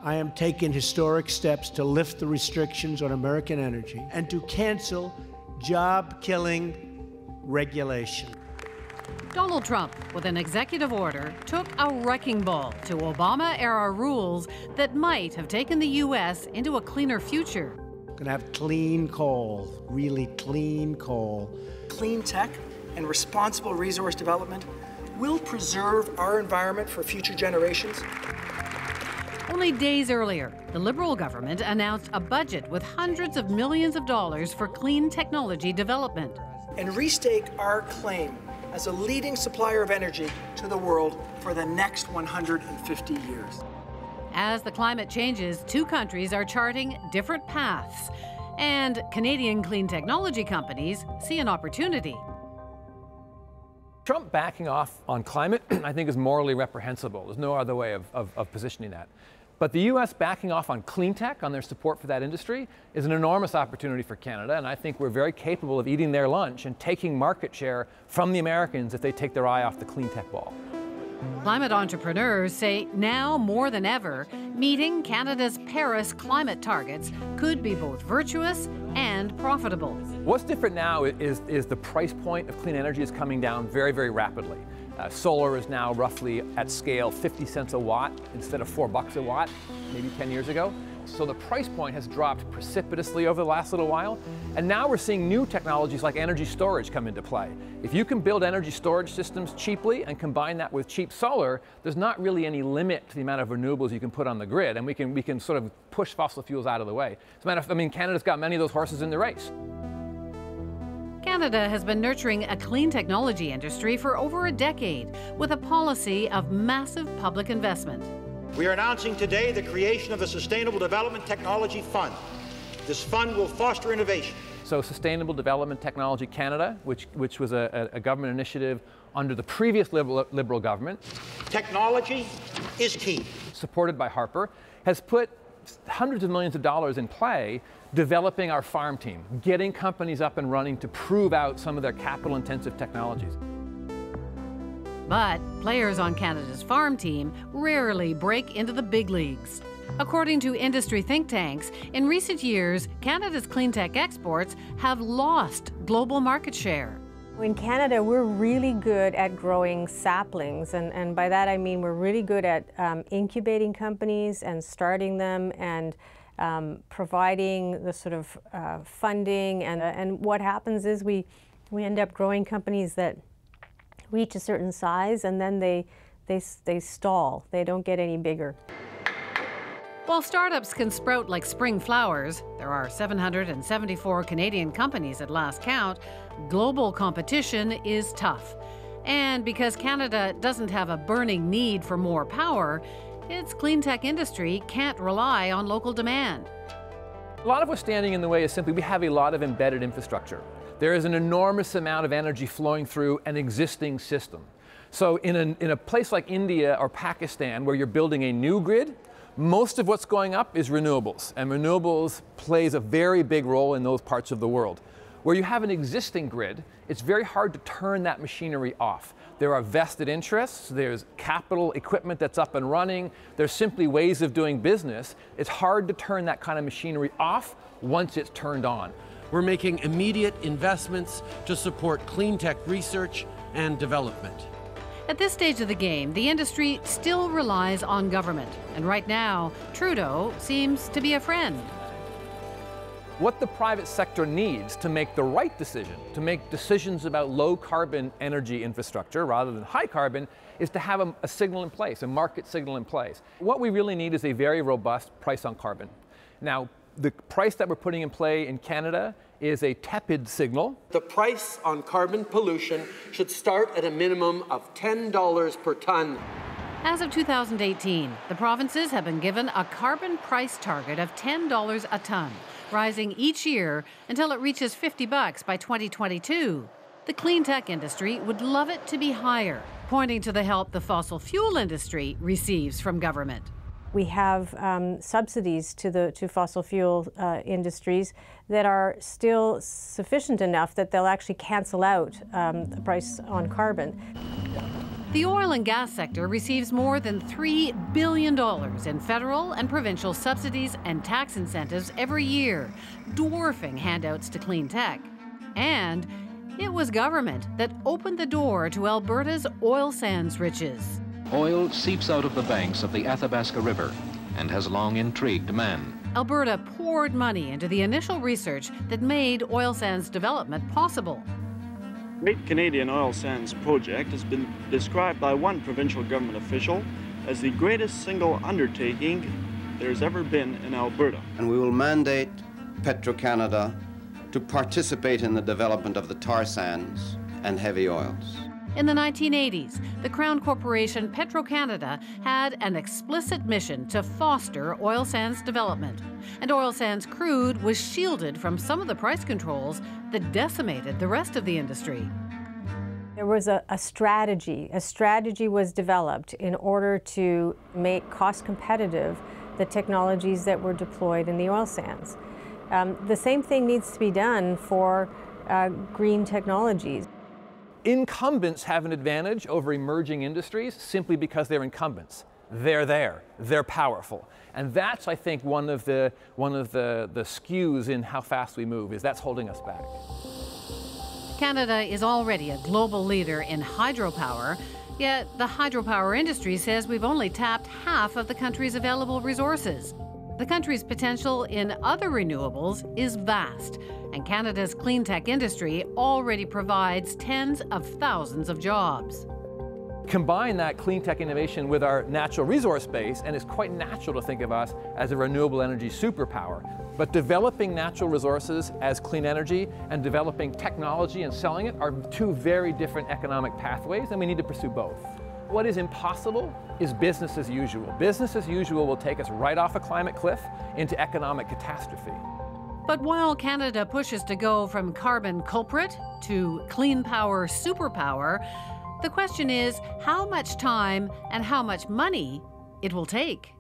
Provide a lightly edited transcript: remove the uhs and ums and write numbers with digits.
I am taking historic steps to lift the restrictions on American energy and to cancel job-killing regulation. Donald Trump, with an executive order, took a wrecking ball to Obama-era rules that might have taken the U.S. into a cleaner future. We're going to have clean coal, really clean coal. Clean tech and responsible resource development will preserve our environment for future generations. Only days earlier, the Liberal government announced a budget with hundreds of millions of dollars for clean technology development. And restake our claim as a leading supplier of energy to the world for the next 150 years. As the climate changes, two countries are charting different paths, and Canadian clean technology companies see an opportunity. Trump backing off on climate, I think, is morally reprehensible. There's no other way of positioning that. But the U.S. backing off on clean tech, on their support for that industry, is an enormous opportunity for Canada, and I think we're very capable of eating their lunch and taking market share from the Americans if they take their eye off the clean tech ball. Climate entrepreneurs say now more than ever, meeting Canada's Paris climate targets could be both virtuous and profitable. What's different now is the price point of clean energy is coming down very, very rapidly. Solar is now roughly at scale 50 cents a watt instead of $4 a watt, maybe 10 years ago. So the price point has dropped precipitously over the last little while. And now we're seeing new technologies like energy storage come into play. If you can build energy storage systems cheaply and combine that with cheap solar, there's not really any limit to the amount of renewables you can put on the grid, and we can sort of push fossil fuels out of the way. As a matter of fact, Canada's got many of those horses in the race. Canada has been nurturing a clean technology industry for over a decade with a policy of massive public investment. We are announcing today the creation of the Sustainable Development Technology Fund. This fund will foster innovation. So Sustainable Development Technology Canada, which was a government initiative under the previous Liberal government. Technology is key. Supported by Harper, has put hundreds of millions of dollars in play developing our farm team, getting companies up and running to prove out some of their capital-intensive technologies. But players on Canada's farm team rarely break into the big leagues. According to industry think tanks, in recent years, Canada's clean tech exports have lost global market share. In Canada, we're really good at growing saplings, and by that I mean we're really good at incubating companies and starting them and providing the sort of funding, and what happens is we end up growing companies that reach a certain size and then they stall. They don't get any bigger. While startups can sprout like spring flowers, there are 774 Canadian companies at last count. Global competition is tough. And because Canada doesn't have a burning need for more power, its clean tech industry can't rely on local demand. A lot of what's standing in the way is simply we have a lot of embedded infrastructure. There is an enormous amount of energy flowing through an existing system. So in a place like India or Pakistan where you're building a new grid, most of what's going up is renewables, and renewables plays a very big role in those parts of the world. Where you have an existing grid, it's very hard to turn that machinery off. There are vested interests, there's capital equipment that's up and running, there's simply ways of doing business. It's hard to turn that kind of machinery off once it's turned on. We're making immediate investments to support clean tech research and development. At this stage of the game, the industry still relies on government. And right now, Trudeau seems to be a friend. What the private sector needs to make the right decision, to make decisions about low carbon energy infrastructure rather than high carbon, is to have a signal in place, a market signal in place. What we really need is a very robust price on carbon. Now, the price that we're putting in play in Canada is a tepid signal. The price on carbon pollution should start at a minimum of $10 per ton. As of 2018, the provinces have been given a carbon price target of $10 a ton, rising each year until it reaches $50 by 2022. The clean tech industry would love it to be higher, pointing to the help the fossil fuel industry receives from government. We have subsidies to fossil fuel industries that are still sufficient enough that they'll actually cancel out the price on carbon. The oil and gas sector receives more than $3 billion in federal and provincial subsidies and tax incentives every year, dwarfing handouts to clean tech. And it was government that opened the door to Alberta's oil sands riches. Oil seeps out of the banks of the Athabasca River and has long intrigued man. Alberta poured money into the initial research that made oil sands development possible. The Great Canadian Oil Sands Project has been described by one provincial government official as the greatest single undertaking there's ever been in Alberta. And we will mandate Petro-Canada to participate in the development of the tar sands and heavy oils. In the 1980s, the Crown Corporation Petro-Canada had an explicit mission to foster oil sands development. And oil sands crude was shielded from some of the price controls that decimated the rest of the industry. There was a strategy. A strategy was developed in order to make cost competitive the technologies that were deployed in the oil sands. The same thing needs to be done for green technologies. Incumbents have an advantage over emerging industries simply because they're incumbents. They're there, they're powerful. And that's, I think, one of the skews in how fast we move, is that's holding us back. Canada is already a global leader in hydropower, yet the hydropower industry says we've only tapped half of the country's available resources. The country's potential in other renewables is vast, and Canada's clean tech industry already provides tens of thousands of jobs. Combine that clean tech innovation with our natural resource base, and it's quite natural to think of us as a renewable energy superpower. But developing natural resources as clean energy and developing technology and selling it are two very different economic pathways, and we need to pursue both. What is impossible is business as usual. Business as usual will take us right off a climate cliff into economic catastrophe. But while Canada pushes to go from carbon culprit to clean power superpower, the question is how much time and how much money it will take.